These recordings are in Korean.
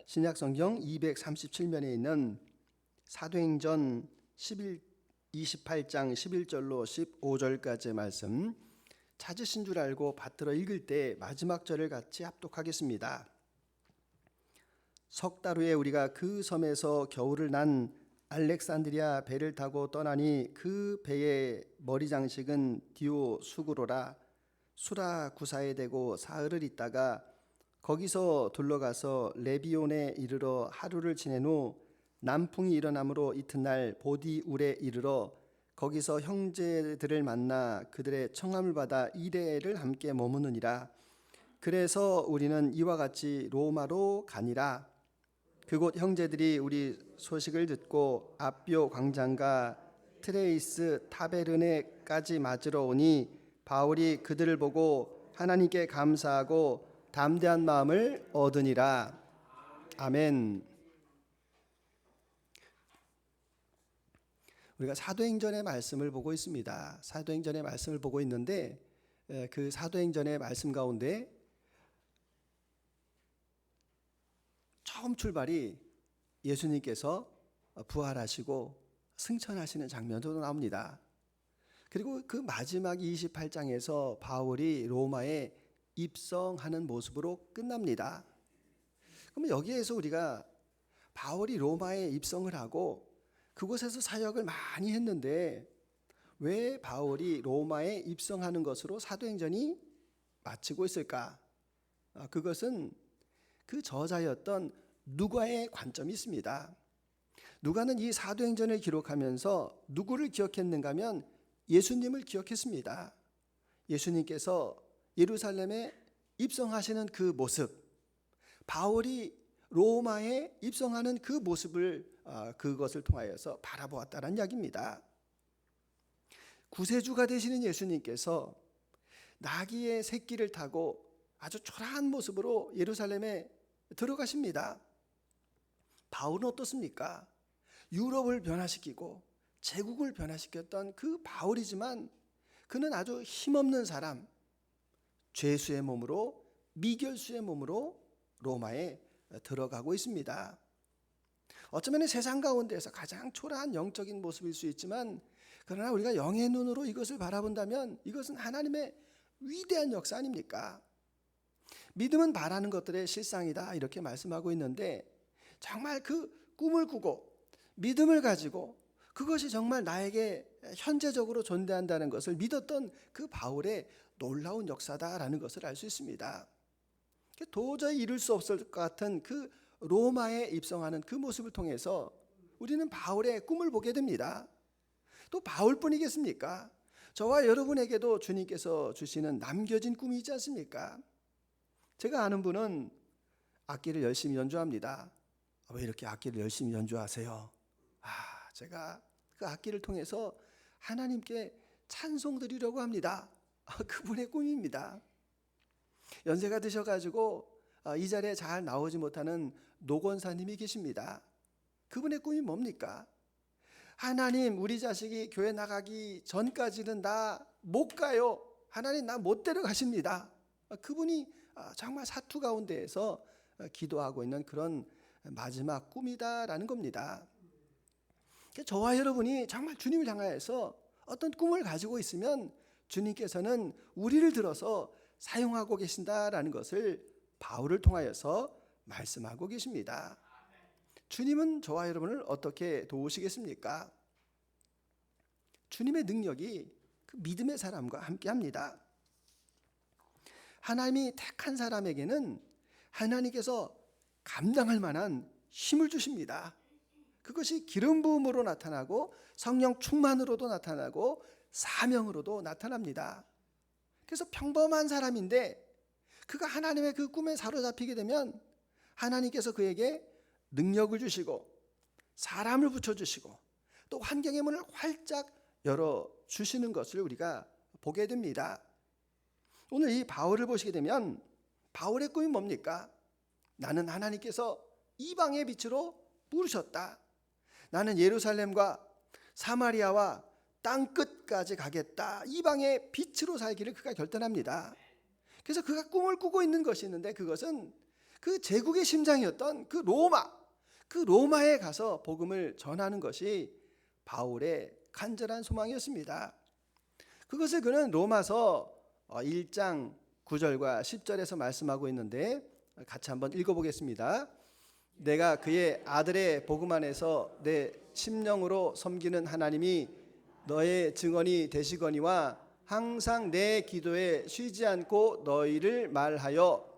신약성경 237면에 있는 사도행전 28장 11절로 15절까지의 말씀 찾으신 줄 알고 받들어 읽을 때 마지막 절을 같이 합독하겠습니다. 석 달 후에 우리가 그 섬에서 겨울을 난 알렉산드리아 배를 타고 떠나니 그 배의 머리 장식은 디오수구로라. 수라구사에 대고 사흘을 있다가 거기서 둘러가서 레비온에 이르러 하루를 지낸 후 남풍이 일어나므로 이튿날 보디울에 이르러 거기서 형제들을 만나 그들의 청함을 받아 이레를 함께 머무느니라. 그래서 우리는 이와 같이 로마로 가니라. 그곳 형제들이 우리 소식을 듣고 아비오 광장과 트레이스 타베르네까지 맞으러 오니 바울이 그들을 보고 하나님께 감사하고 담대한 마음을 얻으니라. 아멘. 우리가 사도행전의 말씀을 보고 있습니다. 사도행전의 말씀을 보고 있는데 그 사도행전의 말씀 가운데 처음 출발이 예수님께서 부활하시고 승천하시는 장면도 나옵니다. 그리고 그 마지막 28장에서 바울이 로마에 입성하는 모습으로 끝납니다. 그러면 여기에서 우리가 바울이 로마에 입성을 하고 그곳에서 사역을 많이 했는데 왜 바울이 로마에 입성하는 것으로 사도행전이 마치고 있을까? 그것은 그 저자였던 누가의 관점이 있습니다. 누가는 이 사도행전을 기록하면서 누구를 기억했는가 하면 예수님을 기억했습니다. 예수님께서 예루살렘에 입성하시는 그 모습, 바울이 로마에 입성하는 그 모습을 그것을 통하여서 바라보았다는 이야기입니다. 구세주가 되시는 예수님께서 나귀의 새끼를 타고 아주 초라한 모습으로 예루살렘에 들어가십니다. 바울은 어떻습니까? 유럽을 변화시키고 제국을 변화시켰던 그 바울이지만 그는 아주 힘없는 사람, 죄수의 몸으로, 미결수의 몸으로 로마에 들어가고 있습니다. 어쩌면 세상 가운데서 가장 초라한 영적인 모습일 수 있지만 그러나 우리가 영의 눈으로 이것을 바라본다면 이것은 하나님의 위대한 역사 아닙니까? 믿음은 바라는 것들의 실상이다 이렇게 말씀하고 있는데 정말 그 꿈을 꾸고 믿음을 가지고 그것이 정말 나에게 현재적으로 존재한다는 것을 믿었던 그 바울의 놀라운 역사다라는 것을 알 수 있습니다. 도저히 이룰 수 없을 것 같은 그 로마에 입성하는 그 모습을 통해서 우리는 바울의 꿈을 보게 됩니다. 또 바울뿐이겠습니까? 저와 여러분에게도 주님께서 주시는 남겨진 꿈이 있지 않습니까? 제가 아는 분은 악기를 열심히 연주합니다. 왜 이렇게 악기를 열심히 연주하세요? 제가 그 악기를 통해서 하나님께 찬송 드리려고 합니다. 그분의 꿈입니다. 연세가 드셔가지고 이 자리에 잘 나오지 못하는 노건사님이 계십니다. 그분의 꿈이 뭡니까? 하나님, 우리 자식이 교회 나가기 전까지는 나 못 가요. 하나님, 나 못 데려가십니다. 그분이 정말 사투 가운데에서 기도하고 있는 그런 마지막 꿈이다라는 겁니다. 저와 여러분이 정말 주님을 향하여서 어떤 꿈을 가지고 있으면 주님께서는 우리를 들어서 사용하고 계신다라는 것을 바울을 통하여서 말씀하고 계십니다. 주님은 저와 여러분을 어떻게 도우시겠습니까? 주님의 능력이 그 믿음의 사람과 함께합니다. 하나님이 택한 사람에게는 하나님께서 감당할 만한 힘을 주십니다. 그것이 기름 부음으로 나타나고 성령 충만으로도 나타나고 사명으로도 나타납니다. 그래서 평범한 사람인데 그가 하나님의 그 꿈에 사로잡히게 되면 하나님께서 그에게 능력을 주시고 사람을 붙여주시고 또 환경의 문을 활짝 열어주시는 것을 우리가 보게 됩니다. 오늘 이 바울을 보시게 되면 바울의 꿈이 뭡니까? 나는 하나님께서 이방의 빛으로 부르셨다. 나는 예루살렘과 사마리아와 땅끝까지 가겠다. 이방의 빛으로 살기를 그가 결단합니다. 그래서 그가 꿈을 꾸고 있는 것이 있는데 그것은 그 그 제국의 심장이었던 그 로마에 가서 복음을 전하는 것이 바울의 간절한 소망이었습니다. 그것을 그는 로마서 1장 9절과 10절에서 말씀하고 있는데 같이 한번 읽어보겠습니다. 내가 그의 아들의 복음 안에서 내 심령으로 섬기는 하나님이 너의 증언이 되시거니와 항상 내 기도에 쉬지 않고 너희를 말하여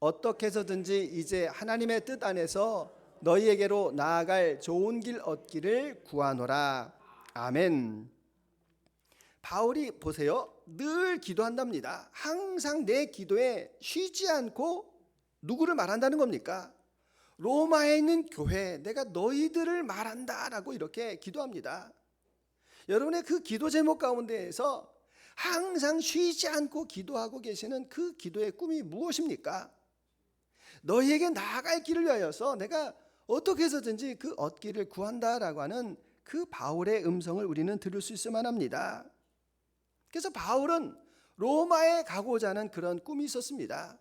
어떻게 해서든지 이제 하나님의 뜻 안에서 너희에게로 나아갈 좋은 길 얻기를 구하노라. 아멘. 바울이 보세요, 늘 기도한답니다. 항상 내 기도에 쉬지 않고 누구를 말한다는 겁니까? 로마에 있는 교회, 내가 너희들을 말한다라고 이렇게 기도합니다. 여러분의 그 기도 제목 가운데에서 항상 쉬지 않고 기도하고 계시는 그 기도의 꿈이 무엇입니까? 너희에게 나아갈 길을 위하여서 내가 어떻게 해서든지 그 얻기를 구한다라고 하는 그 바울의 음성을 우리는 들을 수 있을 만합니다. 그래서 바울은 로마에 가고자 하는 그런 꿈이 있었습니다.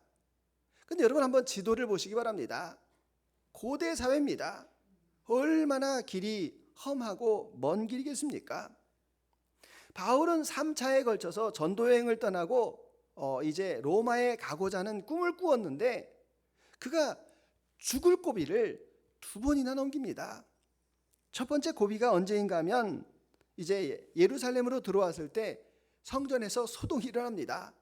근데 여러분 한번 지도를 보시기 바랍니다. 고대 사회입니다. 얼마나 길이 험하고 먼 길이겠습니까? 바울은 3차에 걸쳐서 전도 여행을 떠나고 이제 로마에 가고자 하는 꿈을 꾸었는데 그가 죽을 고비를 2번이나 넘깁니다. 첫 번째 고비가 언제인가 하면 이제 예루살렘으로 들어왔을 때 성전에서 소동이 일어납니다.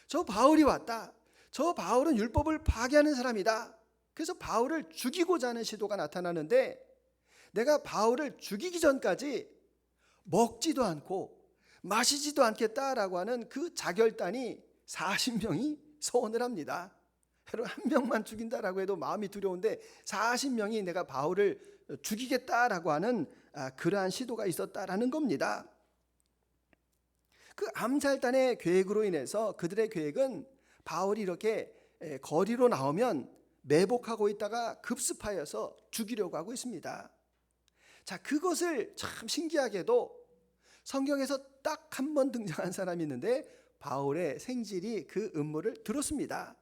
저 바울이 왔다. 저 바울은 율법을 파괴하는 사람이다. 그래서 바울을 죽이고자 하는 시도가 나타나는데 내가 바울을 죽이기 전까지 먹지도 않고 마시지도 않겠다라고 하는 그 자결단이 40명이 서원을 합니다. 여러분, 한 명만 죽인다라고 해도 마음이 두려운데 40명이 내가 바울을 죽이겠다라고 하는 그러한 시도가 있었다라는 겁니다. 그 암살단의 계획으로 인해서 그들의 계획은 바울이 이렇게 거리로 나오면 매복하고 있다가 급습하여서 죽이려고 하고 있습니다. 자, 그것을 참 신기하게도 성경에서 딱 한 번 등장한 사람이 있는데 바울의 생질이 그 음모를 들었습니다.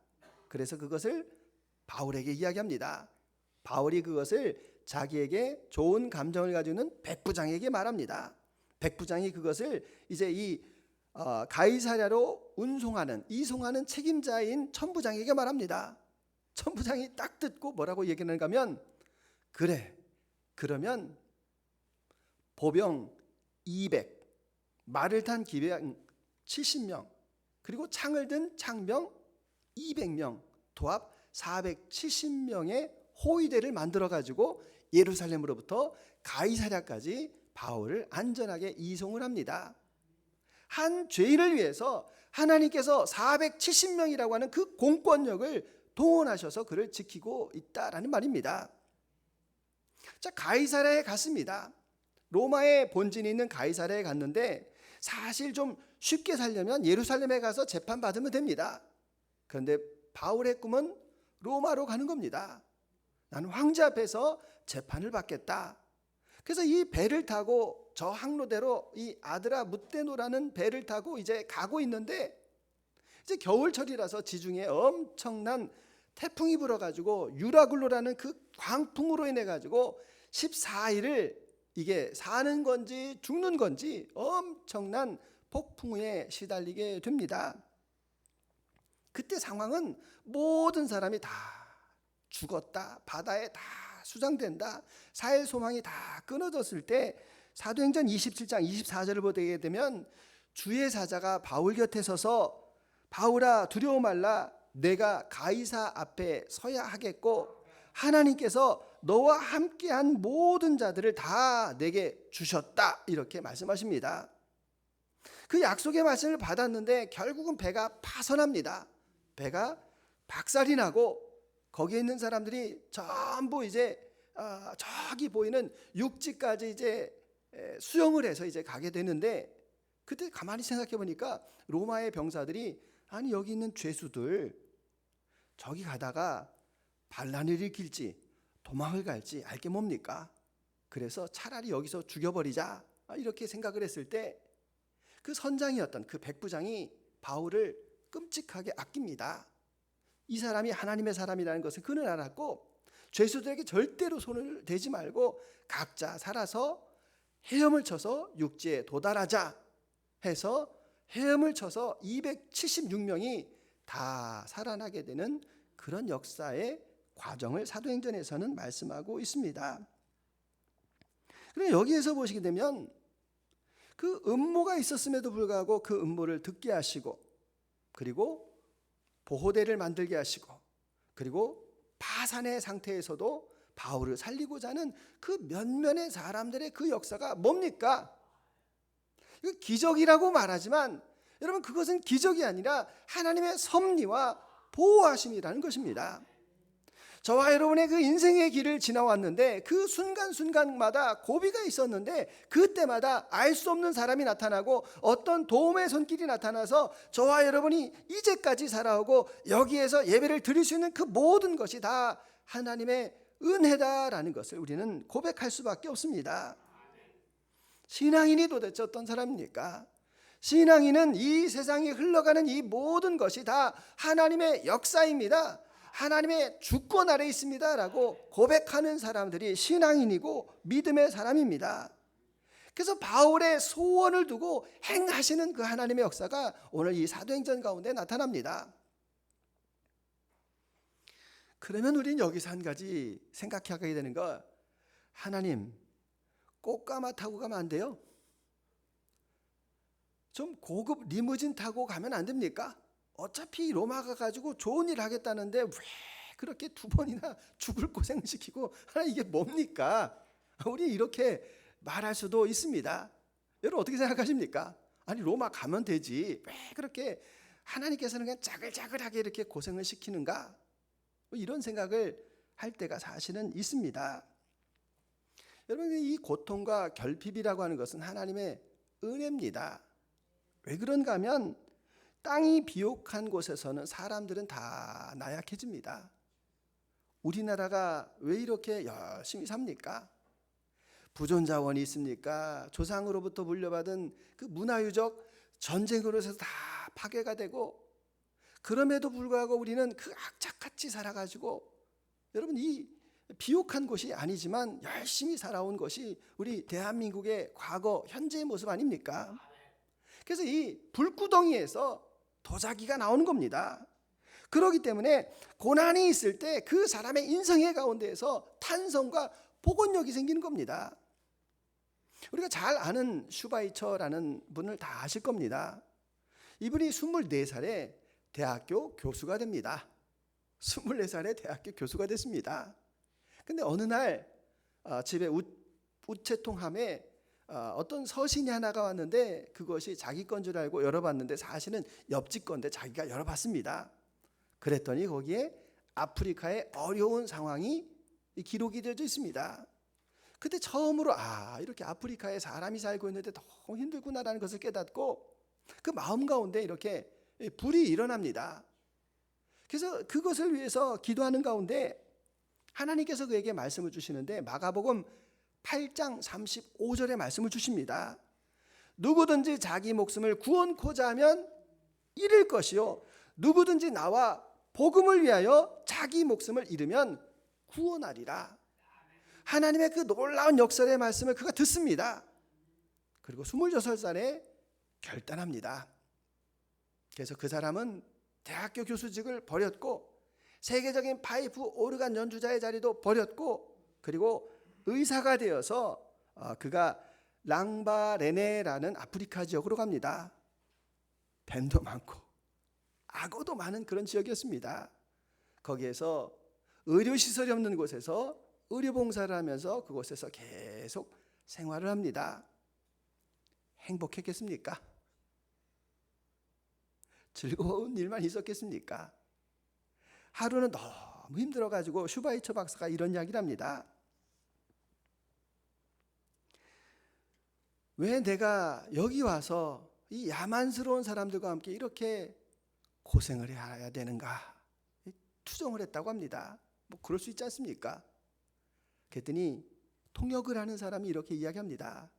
그래서 그것을 바울에게 이야기합니다. 바울이 그것을 자기에게 좋은 감정을 가지고 있는 백부장에게 말합니다. 백부장이 그것을 이제 이 가이사랴로 이송하는 책임자인 천부장에게 말합니다. 천부장이 딱 듣고 뭐라고 얘기하는가 하면 그래, 그러면 보병 200, 말을 탄 기병 70명, 그리고 창을 든 창병 200명, 도합 470명의 호위대를 만들어 가지고 예루살렘으로부터 가이사랴까지 바울을 안전하게 이송을 합니다. 한 죄인을 위해서 하나님께서 470명이라고 하는 그 공권력을 동원하셔서 그를 지키고 있다라는 말입니다. 자, 가이사랴에 갔습니다. 로마의 본진이 있는 가이사랴에 갔는데 사실 좀 쉽게 살려면 예루살렘에 가서 재판받으면 됩니다. 그런데 바울의 꿈은 로마로 가는 겁니다. 나는 황제 앞에서 재판을 받겠다. 그래서 이 배를 타고 저 항로대로 이 아드라 묻데노라는 배를 타고 이제 가고 있는데 이제 겨울철이라서 지중해 엄청난 태풍이 불어가지고 유라굴로라는 그 광풍으로 인해 가지고 14일을 이게 사는 건지 죽는 건지 엄청난 폭풍우에 시달리게 됩니다. 그때 상황은 모든 사람이 다 죽었다, 바다에 다 수장된다, 사회 소망이 다 끊어졌을 때 사도행전 27장 24절을 보게 되면 주의 사자가 바울 곁에 서서 바울아 두려워 말라, 내가 가이사 앞에 서야 하겠고 하나님께서 너와 함께한 모든 자들을 다 내게 주셨다, 이렇게 말씀하십니다. 그 약속의 말씀을 받았는데 결국은 배가 파선합니다. 배가 박살이 나고 거기에 있는 사람들이 전부 이제 저기 보이는 육지까지 이제 수영을 해서 이제 가게 되는데 그때 가만히 생각해 보니까 로마의 병사들이 아니 여기 있는 죄수들 저기 가다가 반란을 일으킬지 도망을 갈지 알게 뭡니까? 그래서 차라리 여기서 죽여버리자 이렇게 생각을 했을 때 그 선장이었던 그 백부장이 바울을 끔찍하게 아낍니다. 이 사람이 하나님의 사람이라는 것을 그는 알았고, 죄수들에게 절대로 손을 대지 말고 각자 살아서 헤엄을 쳐서 육지에 도달하자 해서 헤엄을 쳐서 276명이 다 살아나게 되는 그런 역사의 과정을 사도행전에서는 말씀하고 있습니다. 그런데 여기에서 보시게 되면 그 음모가 있었음에도 불구하고 그 음모를 듣게 하시고, 그리고 보호대를 만들게 하시고, 그리고 파산의 상태에서도 바울을 살리고자 하는 그 몇몇의 사람들의 그 역사가 뭡니까? 이거 기적이라고 말하지만 여러분, 그것은 기적이 아니라 하나님의 섭리와 보호하심이라는 것입니다. 저와 여러분의 그 인생의 길을 지나왔는데 그 순간순간마다 고비가 있었는데, 그때마다 알 수 없는 사람이 나타나고 어떤 도움의 손길이 나타나서 저와 여러분이 이제까지 살아오고 여기에서 예배를 드릴 수 있는 그 모든 것이 다 하나님의 은혜다라는 것을 우리는 고백할 수밖에 없습니다. 신앙인이 도대체 어떤 사람입니까? 신앙인은 이 세상에 흘러가는 이 모든 것이 다 하나님의 역사입니다. 하나님의 주권 아래 있습니다 라고 고백하는 사람들이 신앙인이고 믿음의 사람입니다. 그래서 바울의 소원을 두고 행하시는 그 하나님의 역사가 오늘 이 사도행전 가운데 나타납니다. 그러면 우리는 여기서 한 가지 생각하게 되는 거, 하나님 꽃가마 타고 가면 안 돼요? 좀 고급 리무진 타고 가면 안 됩니까? 어차피 로마 가가지고 좋은 일 하겠다는데 왜 그렇게 두 번이나 죽을 고생시키고, 하나님 이게 뭡니까? 우리 이렇게 말할 수도 있습니다. 여러분 어떻게 생각하십니까? 아니 로마 가면 되지, 왜 그렇게 하나님께서는 그냥 짜글짜글하게 이렇게 고생을 시키는가? 이런 생각을 할 때가 사실은 있습니다. 여러분, 이 고통과 결핍이라고 하는 것은 하나님의 은혜입니다. 왜 그런가 하면 땅이 비옥한 곳에서는 사람들은 다 나약해집니다. 우리나라가 왜 이렇게 열심히 삽니까? 부존자원이 있습니까? 조상으로부터 물려받은 그 문화유적 전쟁으로 해서 다 파괴가 되고, 그럼에도 불구하고 우리는 그 악착같이 살아가지고, 여러분 이 비옥한 곳이 아니지만 열심히 살아온 것이 우리 대한민국의 과거 현재의 모습 아닙니까? 그래서 이 불구덩이에서 도자기가 나오는 겁니다. 그렇기 때문에 고난이 있을 때 그 사람의 인생의 가운데에서 탄성과 복원력이 생기는 겁니다. 우리가 잘 아는 슈바이처라는 분을 다 아실 겁니다. 이분이 24살에 대학교 교수가 됩니다. 24살에 대학교 교수가 됐습니다. 근데 어느 날 집에 우체통함에 어떤 서신이 하나가 왔는데, 그것이 자기 건 줄 알고 열어봤는데 사실은 옆집 건데 자기가 열어봤습니다. 그랬더니 거기에 아프리카의 어려운 상황이 기록이 되어 있습니다. 그때 처음으로 이렇게 아프리카에 사람이 살고 있는데 너무 힘들구나라는 것을 깨닫고 그 마음 가운데 이렇게 불이 일어납니다. 그래서 그것을 위해서 기도하는 가운데 하나님께서 그에게 말씀을 주시는데, 마가복음 8장 35절의 말씀을 주십니다. 누구든지 자기 목숨을 구원코자 하면 잃을 것이요, 누구든지 나와 복음을 위하여 자기 목숨을 잃으면 구원하리라. 하나님의 그 놀라운 역설의 말씀을 그가 듣습니다. 그리고 26살에 결단합니다. 그래서 그 사람은 대학교 교수직을 버렸고, 세계적인 파이프 오르간 연주자의 자리도 버렸고, 그리고 의사가 되어서 그가 랑바레네라는 아프리카 지역으로 갑니다. 뱀도 많고 악어도 많은 그런 지역이었습니다. 거기에서 의료시설이 없는 곳에서 의료봉사를 하면서 그곳에서 계속 생활을 합니다. 행복했겠습니까? 즐거운 일만 있었겠습니까? 하루는 너무 힘들어가지고 슈바이처 박사가 이런 이야기를 합니다. 왜 내가 여기 와서 이 야만스러운 사람들과 함께 이렇게 고생을 해야 되는가? 투정을 했다고 합니다. 뭐 그럴 수 있지 않습니까? 그랬더니 통역을 하는 사람이 이렇게 이야기합니다.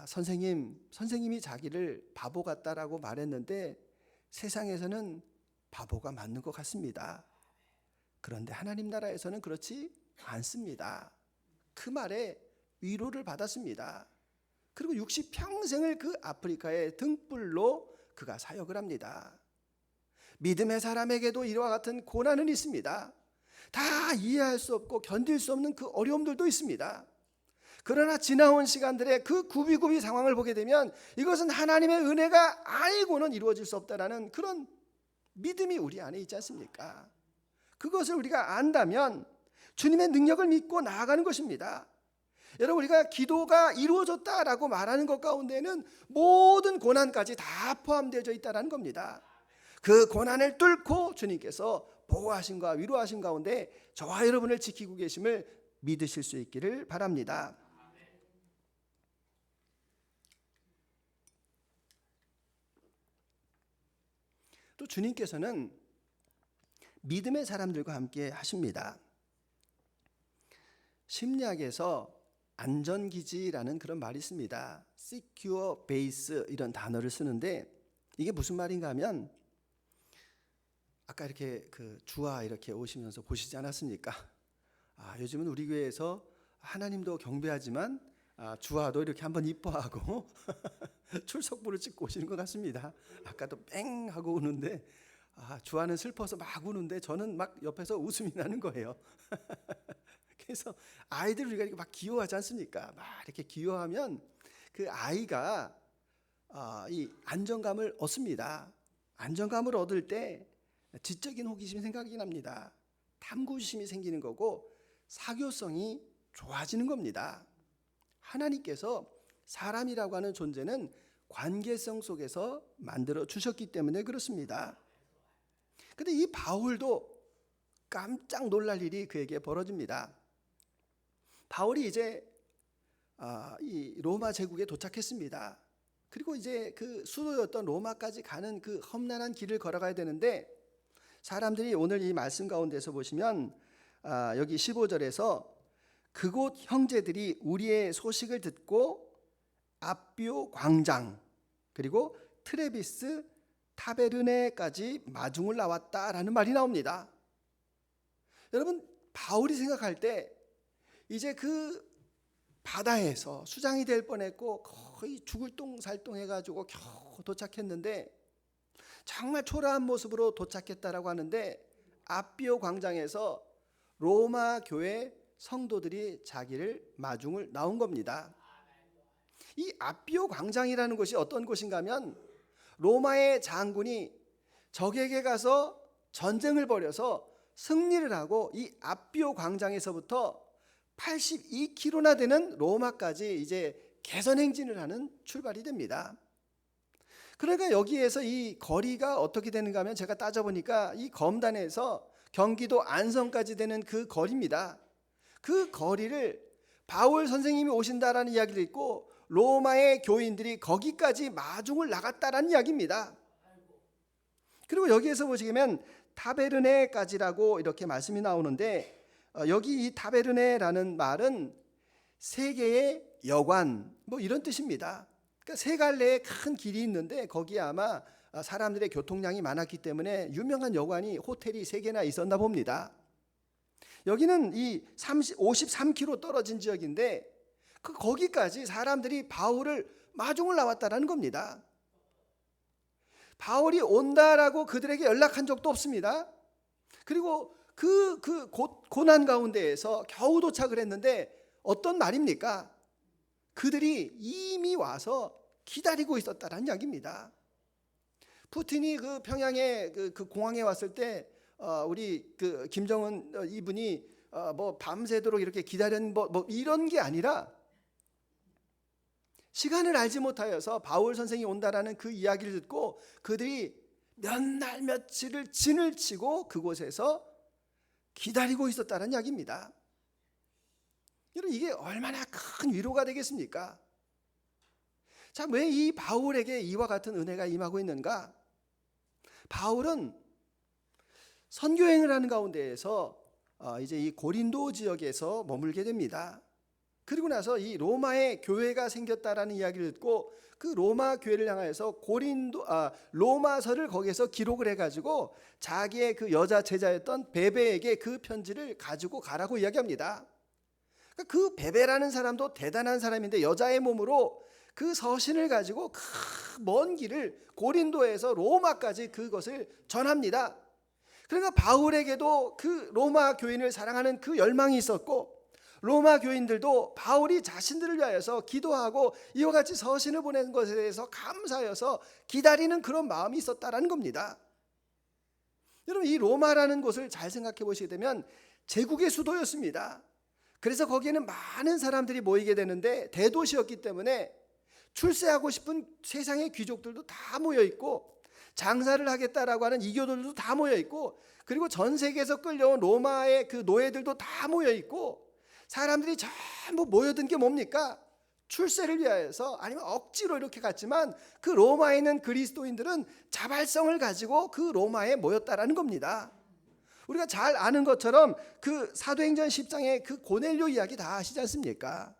선생님이 자기를 바보 같다라고 말했는데 세상에서는 바보가 맞는 것 같습니다. 그런데 하나님 나라에서는 그렇지 않습니다. 그 말에 위로를 받았습니다. 그리고 60평생을 그 아프리카의 등불로 그가 사역을 합니다. 믿음의 사람에게도 이와 같은 고난은 있습니다. 다 이해할 수 없고 견딜 수 없는 그 어려움들도 있습니다. 그러나 지나온 시간들의 그 구비구비 상황을 보게 되면 이것은 하나님의 은혜가 아니고는 이루어질 수 없다라는 그런 믿음이 우리 안에 있지 않습니까? 그것을 우리가 안다면 주님의 능력을 믿고 나아가는 것입니다. 여러분, 우리가 기도가 이루어졌다라고 말하는 것 가운데는 모든 고난까지 다 포함되어 있다는 겁니다. 그 고난을 뚫고 주님께서 보호하심과 위로하심 가운데 저와 여러분을 지키고 계심을 믿으실 수 있기를 바랍니다. 또 주님께서는 믿음의 사람들과 함께 하십니다. 심리학에서 안전기지라는 그런 말이 있습니다. secure base 이런 단어를 쓰는데 이게 무슨 말인가 하면 아까 이렇게 그 주와 이렇게 오시면서 보시지 않았습니까? 요즘은 우리 교회에서 하나님도 경배하지만 주와도 이렇게 한번 이뻐하고 출석부를 찍고 오시는 것 같습니다. 아까도 뺑 하고 우는데 주와는 슬퍼서 막 우는데 저는 막 옆에서 웃음이 나는 거예요. 그래서 아이들 우리가 이렇게 막 귀여워하지 않습니까? 막 이렇게 귀여워하면 그 아이가 이 안정감을 얻습니다. 안정감을 얻을 때 지적인 호기심이 생각이 납니다. 탐구심이 생기는 거고 사교성이 좋아지는 겁니다. 하나님께서 사람이라고 하는 존재는 관계성 속에서 만들어 주셨기 때문에 그렇습니다. 그런데 이 바울도 깜짝 놀랄 일이 그에게 벌어집니다. 바울이 이제 이 로마 제국에 도착했습니다. 그리고 이제 그 수도였던 로마까지 가는 그 험난한 길을 걸어가야 되는데 사람들이 오늘 이 말씀 가운데서 보시면 여기 15절에서 그곳 형제들이 우리의 소식을 듣고 앞비오 광장 그리고 트레비스 타베르네까지 마중을 나왔다라는 말이 나옵니다. 여러분, 바울이 생각할 때 이제 그 바다에서 수장이 될 뻔했고 거의 죽을 똥살똥 해가지고 겨우 도착했는데 정말 초라한 모습으로 도착했다라고 하는데 앞비오 광장에서 로마 교회 성도들이 자기를 마중을 나온 겁니다. 이 앞비오 광장이라는 곳이 어떤 곳인가 하면 로마의 장군이 적에게 가서 전쟁을 벌여서 승리를 하고 이 앞비오 광장에서부터 82km나 되는 로마까지 이제 개선 행진을 하는 출발이 됩니다. 그러니까 여기에서 이 거리가 어떻게 되는가 하면 제가 따져보니까 이 검단에서 경기도 안성까지 되는 그 거리입니다. 그 거리를 바울 선생님이 오신다라는 이야기를 듣고 로마의 교인들이 거기까지 마중을 나갔다라는 이야기입니다. 그리고 여기에서 보시면 타베르네까지라고 이렇게 말씀이 나오는데 여기 이 타베르네라는 말은 세계의 여관 뭐 이런 뜻입니다. 그러니까 세 갈래의 큰 길이 있는데 거기에 아마 사람들의 교통량이 많았기 때문에 유명한 여관이 호텔이 3개나 있었나 봅니다. 여기는 이 53km 떨어진 지역인데 거기까지 사람들이 바울을 마중을 나왔다라는 겁니다. 바울이 온다라고 그들에게 연락한 적도 없습니다. 그리고 그 고난 가운데에서 겨우 도착을 했는데 어떤 말입니까? 그들이 이미 와서 기다리고 있었다라는 이야기입니다. 푸틴이 그 평양에 그 공항에 왔을 때 우리 그 김정은 이분이 뭐 밤새도록 이렇게 기다린 뭐 이런 게 아니라 시간을 알지 못하여서 바울 선생이 온다라는 그 이야기를 듣고 그들이 몇 날 며칠을 진을 치고 그곳에서 기다리고 있었다는 이야기입니다. 여러분, 이게 얼마나 큰 위로가 되겠습니까? 자, 왜 이 바울에게 이와 같은 은혜가 임하고 있는가? 바울은 선교행을 하는 가운데에서 이제 이 고린도 지역에서 머물게 됩니다. 그리고 나서 이 로마의 교회가 생겼다라는 이야기를 듣고 그 로마 교회를 향하여서 로마서를 거기에서 기록을 해가지고 자기의 그 여자 제자였던 베베에게 그 편지를 가지고 가라고 이야기합니다. 그 베베라는 사람도 대단한 사람인데 여자의 몸으로 그 서신을 가지고 그 먼 길을 고린도에서 로마까지 그것을 전합니다. 그러니까 바울에게도 그 로마 교인을 사랑하는 그 열망이 있었고, 로마 교인들도 바울이 자신들을 위하여서 기도하고 이와 같이 서신을 보낸 것에 대해서 감사하여서 기다리는 그런 마음이 있었다라는 겁니다. 여러분, 이 로마라는 곳을 잘 생각해 보시게 되면 제국의 수도였습니다. 그래서 거기에는 많은 사람들이 모이게 되는데 대도시였기 때문에 출세하고 싶은 세상의 귀족들도 다 모여 있고, 장사를 하겠다라고 하는 이교도들도 다 모여 있고, 그리고 전 세계에서 끌려온 로마의 그 노예들도 다 모여 있고, 사람들이 전부 모여든 게 뭡니까? 출세를 위하여서, 아니면 억지로 이렇게 갔지만 그 로마에 있는 그리스도인들은 자발성을 가지고 그 로마에 모였다라는 겁니다. 우리가 잘 아는 것처럼 그 사도행전 10장의 그 고넬료 이야기 다 아시지 않습니까?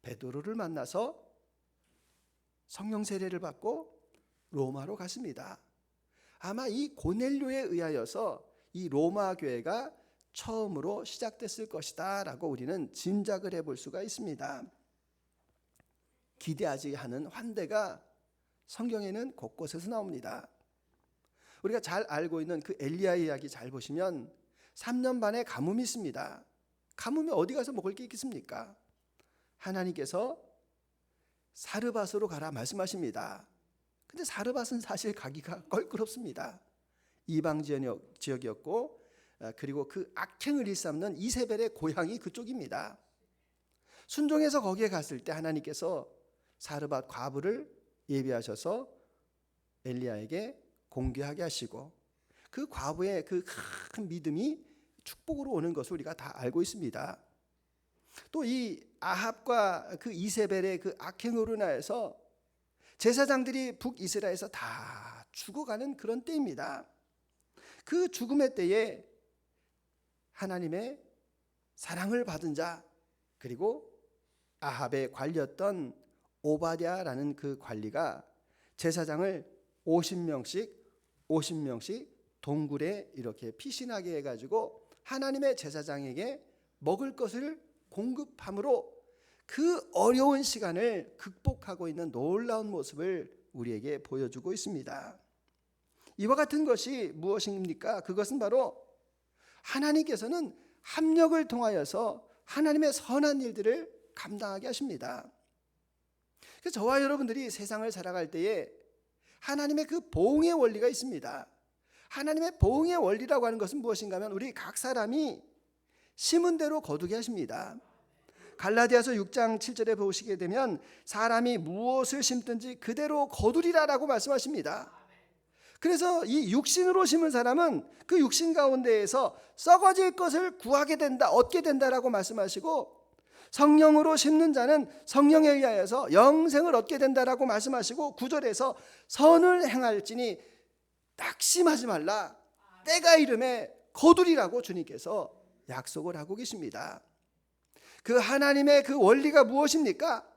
베드로를 만나서 성령 세례를 받고 로마로 갔습니다. 아마 이 고넬료에 의하여서 이 로마 교회가 처음으로 시작됐을 것이다 라고 우리는 짐작을 해볼 수가 있습니다. 기대하지 않은 환대가 성경에는 곳곳에서 나옵니다. 우리가 잘 알고 있는 그 엘리야 이야기 잘 보시면 3년 반의 가뭄이 있습니다. 가뭄이 어디 가서 먹을 게 있겠습니까? 하나님께서 사르밧으로 가라 말씀하십니다. 근데 사르밧은 사실 가기가 껄끄럽습니다. 이방 지역이었고, 그리고 그 악행을 일삼는 이세벨의 고향이 그쪽입니다. 순종해서 거기에 갔을 때 하나님께서 사르밧 과부를 예비하셔서 엘리야에게 공개하게 하시고, 그 과부의 그 큰 믿음이 축복으로 오는 것을 우리가 다 알고 있습니다. 또 이 아합과 그 이세벨의 그 악행으로 인하여서 제사장들이 북이스라엘에서 다 죽어가는 그런 때입니다. 그 죽음의 때에 하나님의 사랑을 받은 자, 그리고 아합의 관리였던 오바댜라는 그 관리가 제사장을 50명씩 동굴에 이렇게 피신하게 해가지고 하나님의 제사장에게 먹을 것을 공급함으로 그 어려운 시간을 극복하고 있는 놀라운 모습을 우리에게 보여주고 있습니다. 이와 같은 것이 무엇입니까? 그것은 바로 하나님께서는 합력을 통하여서 하나님의 선한 일들을 감당하게 하십니다. 그래서 저와 여러분들이 세상을 살아갈 때에 하나님의 그 보응의 원리가 있습니다. 하나님의 보응의 원리라고 하는 것은 무엇인가 하면 우리 각 사람이 심은 대로 거두게 하십니다. 갈라디아서 6장 7절에 보시게 되면 사람이 무엇을 심든지 그대로 거두리라라고 말씀하십니다. 그래서 이 육신으로 심은 사람은 그 육신 가운데에서 썩어질 것을 구하게 된다, 얻게 된다라고 말씀하시고, 성령으로 심는 자는 성령에 의하여서 영생을 얻게 된다라고 말씀하시고, 9절에서 선을 행할지니 낙심하지 말라, 때가 이름에 거두리라고 주님께서 약속을 하고 계십니다. 그 하나님의 그 원리가 무엇입니까?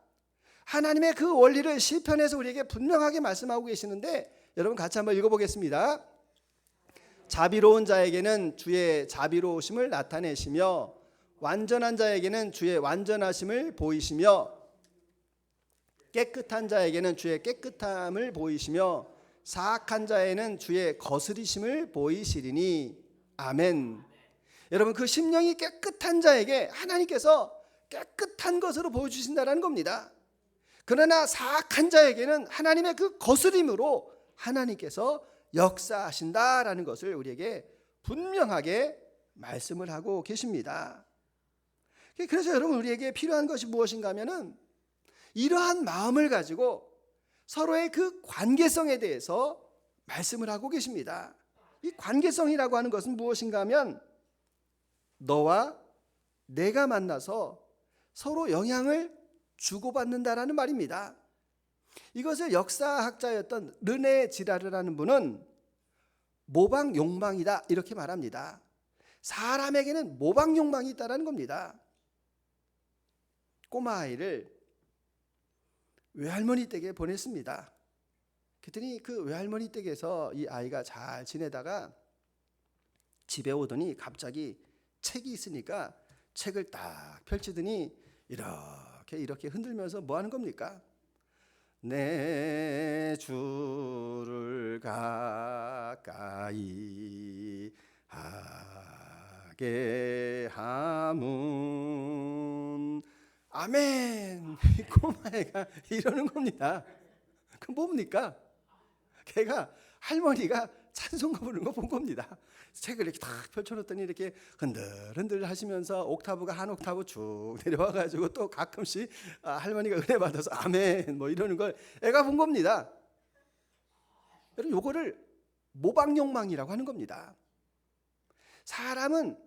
하나님의 그 원리를 시편에서 우리에게 분명하게 말씀하고 계시는데, 여러분 같이 한번 읽어보겠습니다. 자비로운 자에게는 주의 자비로우심을 나타내시며 완전한 자에게는 주의 완전하심을 보이시며 깨끗한 자에게는 주의 깨끗함을 보이시며 사악한 자에는 주의 거스리심을 보이시리니 아멘. 여러분, 그 심령이 깨끗한 자에게 하나님께서 깨끗한 것으로 보여주신다는 겁니다. 그러나 사악한 자에게는 하나님의 그 거스림으로 하나님께서 역사하신다라는 것을 우리에게 분명하게 말씀을 하고 계십니다. 그래서 여러분, 우리에게 필요한 것이 무엇인가 하면은 이러한 마음을 가지고 서로의 그 관계성에 대해서 말씀을 하고 계십니다. 이 관계성이라고 하는 것은 무엇인가 하면 너와 내가 만나서 서로 영향을 주고받는다라는 말입니다. 이것을 역사학자였던 르네 지라르라는 분은 모방 욕망이다 이렇게 말합니다. 사람에게는 모방 욕망이 있다는 겁니다. 꼬마 아이를 외할머니 댁에 보냈습니다. 그랬더니 그 외할머니 댁에서 이 아이가 잘 지내다가 집에 오더니 갑자기 책이 있으니까 책을 딱 펼치더니 이렇게 흔들면서 뭐 하는 겁니까? 내 주를 가까이 하게 함은 아멘. 이 꼬마애가 이러는 겁니다. 그 뭡니까? 걔가 할머니가 찬송가 부르는 거 본 겁니다. 책을 이렇게 딱 펼쳐놓더니 이렇게 흔들흔들 하시면서 옥타브가 한 옥타브 쭉 내려와가지고 또 가끔씩 할머니가 은혜 받아서 아멘 뭐 이러는 걸 애가 본 겁니다. 여러분 요거를 모방욕망이라고 하는 겁니다. 사람은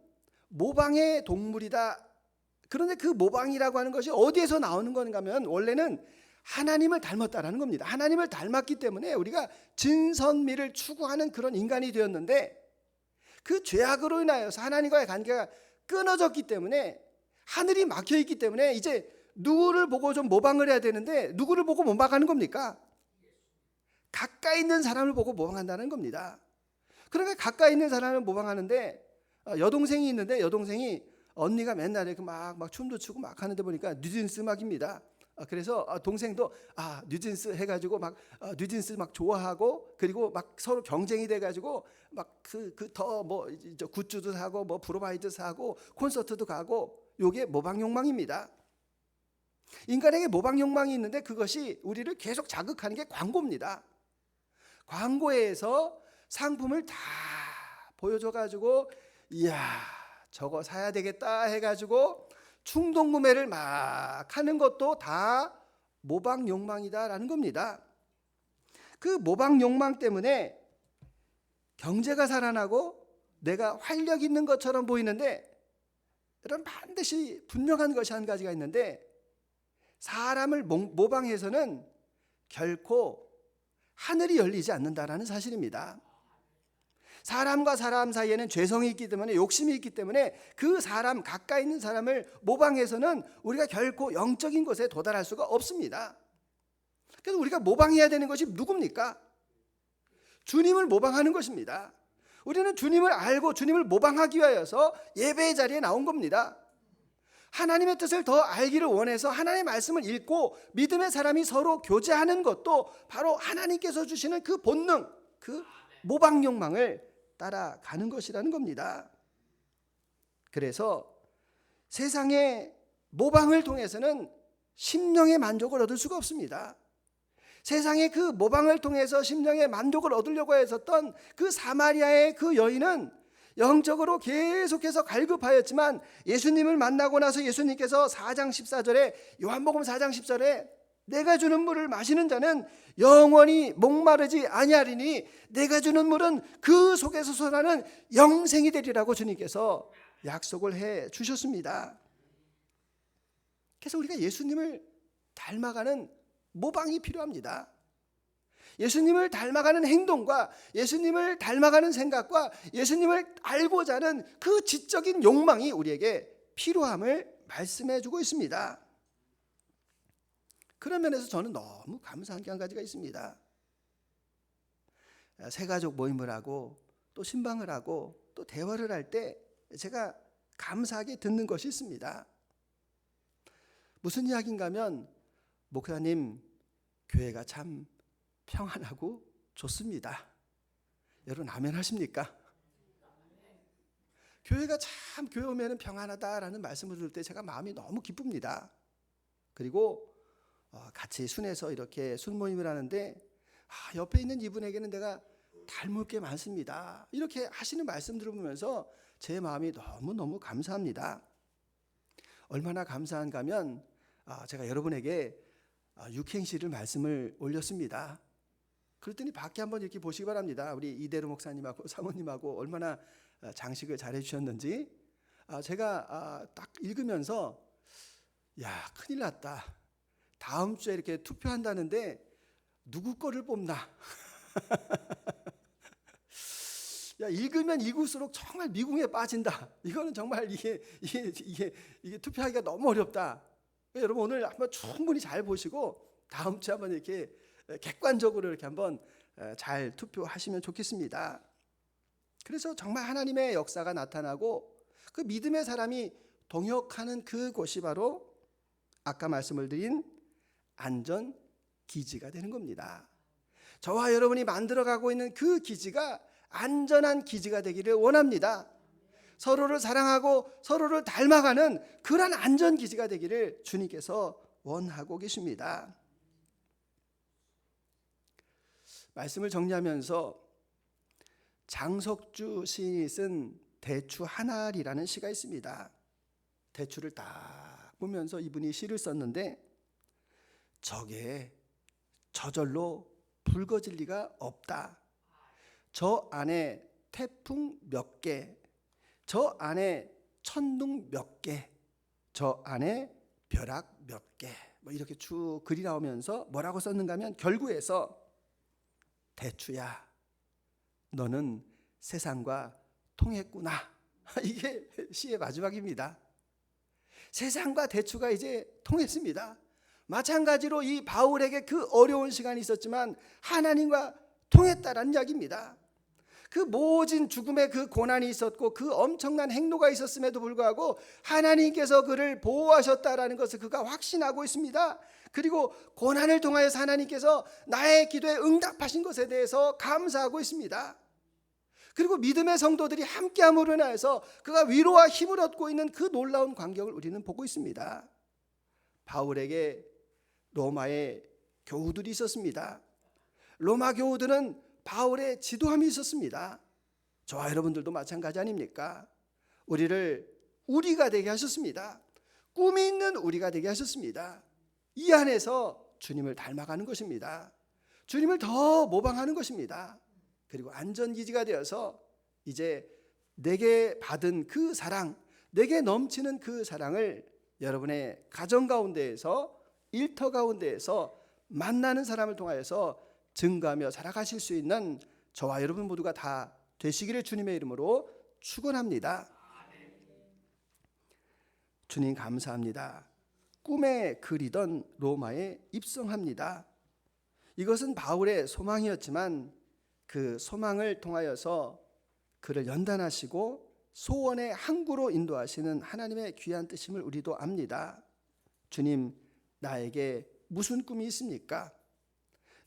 모방의 동물이다. 그런데 그 모방이라고 하는 것이 어디에서 나오는 건가 하면 원래는 하나님을 닮았다라는 겁니다. 하나님을 닮았기 때문에 우리가 진선미를 추구하는 그런 인간이 되었는데 그 죄악으로 인하여서 하나님과의 관계가 끊어졌기 때문에 하늘이 막혀 있기 때문에 이제 누구를 보고 좀 모방을 해야 되는데 누구를 보고 모방하는 겁니까? 가까이 있는 사람을 보고 모방한다는 겁니다. 그러니까 가까이 있는 사람을 모방하는데 여동생이 있는데 여동생이 언니가 맨날 이렇게 막 춤도 추고 막 하는데 보니까 뉴진스 음악입니다. 그래서 동생도 뉴진스 해가지고 막 뉴진스 막 좋아하고 그리고 막 서로 경쟁이 돼가지고 막 그 더 뭐 굿즈도 사고 뭐 브로마이드 사고 콘서트도 가고 요게 모방 욕망입니다. 인간에게 모방 욕망이 있는데 그것이 우리를 계속 자극하는 게 광고입니다. 광고에서 상품을 다 보여줘가지고 이야 저거 사야 되겠다 해가지고 충동 구매를 막 하는 것도 다 모방 욕망이다라는 겁니다. 그 모방 욕망 때문에 경제가 살아나고 내가 활력 있는 것처럼 보이는데 여러분 반드시 분명한 것이 한 가지가 있는데 사람을 모방해서는 결코 하늘이 열리지 않는다라는 사실입니다. 사람과 사람 사이에는 죄성이 있기 때문에 욕심이 있기 때문에 그 사람 가까이 있는 사람을 모방해서는 우리가 결코 영적인 것에 도달할 수가 없습니다. 그래서 우리가 모방해야 되는 것이 누굽니까? 주님을 모방하는 것입니다. 우리는 주님을 알고 주님을 모방하기 위하여서 예배의 자리에 나온 겁니다. 하나님의 뜻을 더 알기를 원해서 하나님의 말씀을 읽고 믿음의 사람이 서로 교제하는 것도 바로 하나님께서 주시는 그 본능, 그 모방 욕망을 따라가는 것이라는 겁니다. 그래서 세상의 모방을 통해서는 심령의 만족을 얻을 수가 없습니다. 세상의 그 모방을 통해서 심령의 만족을 얻으려고 했었던 그 사마리아의 그 여인은 영적으로 계속해서 갈급하였지만 예수님을 만나고 나서 예수님께서 4장 14절에 요한복음 4장 10절에 내가 주는 물을 마시는 자는 영원히 목마르지 아니하리니 내가 주는 물은 그 속에서 솟아나는 영생이 되리라고 주님께서 약속을 해 주셨습니다. 그래서 우리가 예수님을 닮아가는 모방이 필요합니다. 예수님을 닮아가는 행동과 예수님을 닮아가는 생각과 예수님을 알고자 하는 그 지적인 욕망이 우리에게 필요함을 말씀해 주고 있습니다. 그런 면에서 저는 너무 감사한 게 한 가지가 있습니다. 새가족 모임을 하고 또 신방을 하고 또 대화를 할 때 제가 감사하게 듣는 것이 있습니다. 무슨 이야기인가 하면 목사님 교회가 참 평안하고 좋습니다. 여러분 아멘 하십니까? 교회가 참 교회 오면 평안하다라는 말씀을 들을 때 제가 마음이 너무 기쁩니다. 그리고 같이 순회서 이렇게 순모임을 하는데 옆에 있는 이분에게는 내가 닮을 게 많습니다. 이렇게 하시는 말씀 들어보면서 제 마음이 너무너무 감사합니다. 얼마나 감사한가 하면 제가 여러분에게 육행시를 말씀을 올렸습니다. 그랬더니 밖에 한번 이렇게 보시기 바랍니다. 우리 이대로 목사님하고 사모님하고 얼마나 장식을 잘해 주셨는지. 제가 딱 읽으면서 야 큰일 났다. 다음 주에 이렇게 투표한다는데 누구 거를 뽑나? 야 읽으면 읽을수록 정말 미궁에 빠진다. 이거는 정말 이게 투표하기가 너무 어렵다. 여러분 오늘 한번 충분히 잘 보시고 다음 주에 한번 이렇게 객관적으로 이렇게 한번 잘 투표하시면 좋겠습니다. 그래서 정말 하나님의 역사가 나타나고 그 믿음의 사람이 동역하는 그곳이 바로 아까 말씀을 드린 안전 기지가 되는 겁니다. 저와 여러분이 만들어가고 있는 그 기지가 안전한 기지가 되기를 원합니다. 서로를 사랑하고 서로를 닮아가는 그런 안전 기지가 되기를 주님께서 원하고 계십니다. 말씀을 정리하면서 장석주 시인이 쓴 대추 한 알이라는 시가 있습니다. 대추를 딱 보면서 이분이 시를 썼는데 저게 저절로 붉어질 리가 없다. 저 안에 태풍 몇 개, 저 안에 천둥 몇 개, 저 안에 벼락 몇 개, 뭐 이렇게 쭉 글이 나오면서 뭐라고 썼는가 하면 결구에서 대추야, 너는 세상과 통했구나. 이게 시의 마지막입니다. 세상과 대추가 이제 통했습니다. 마찬가지로 이 바울에게 그 어려운 시간이 있었지만 하나님과 통했다라는 이야기입니다. 그 모진 죽음의 그 고난이 있었고 그 엄청난 행로가 있었음에도 불구하고 하나님께서 그를 보호하셨다라는 것을 그가 확신하고 있습니다. 그리고 고난을 통하여서 하나님께서 나의 기도에 응답하신 것에 대해서 감사하고 있습니다. 그리고 믿음의 성도들이 함께함으로 인하여서 그가 위로와 힘을 얻고 있는 그 놀라운 광경을 우리는 보고 있습니다. 바울에게 로마의 교우들이 있었습니다. 로마 교우들은 바울의 지도함이 있었습니다. 저와 여러분들도 마찬가지 아닙니까? 우리를 우리가 되게 하셨습니다. 꿈이 있는 우리가 되게 하셨습니다. 이 안에서 주님을 닮아가는 것입니다. 주님을 더 모방하는 것입니다. 그리고 안전기지가 되어서 이제 내게 받은 그 사랑, 내게 넘치는 그 사랑을 여러분의 가정 가운데에서, 일터 가운데에서 만나는 사람을 통하여서 증거하며 살아가실 수 있는 저와 여러분 모두가 다 되시기를 주님의 이름으로 축원합니다. 주님 감사합니다. 꿈에 그리던 로마에 입성합니다. 이것은 바울의 소망이었지만 그 소망을 통하여서 그를 연단하시고 소원의 항구로 인도하시는 하나님의 귀한 뜻임을 우리도 압니다. 주님, 나에게 무슨 꿈이 있습니까?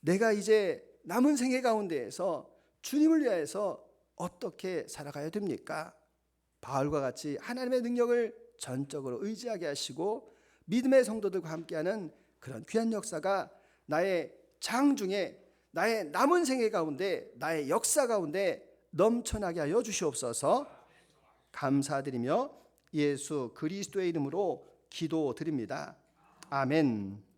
내가 이제 남은 생애 가운데에서 주님을 위하여서 어떻게 살아가야 됩니까? 바울과 같이 하나님의 능력을 전적으로 의지하게 하시고 믿음의 성도들과 함께하는 그런 귀한 역사가 나의 장중에, 나의 남은 생애 가운데, 나의 역사 가운데 넘쳐나게 하여 주시옵소서. 감사드리며 예수 그리스도의 이름으로 기도드립니다. 아멘.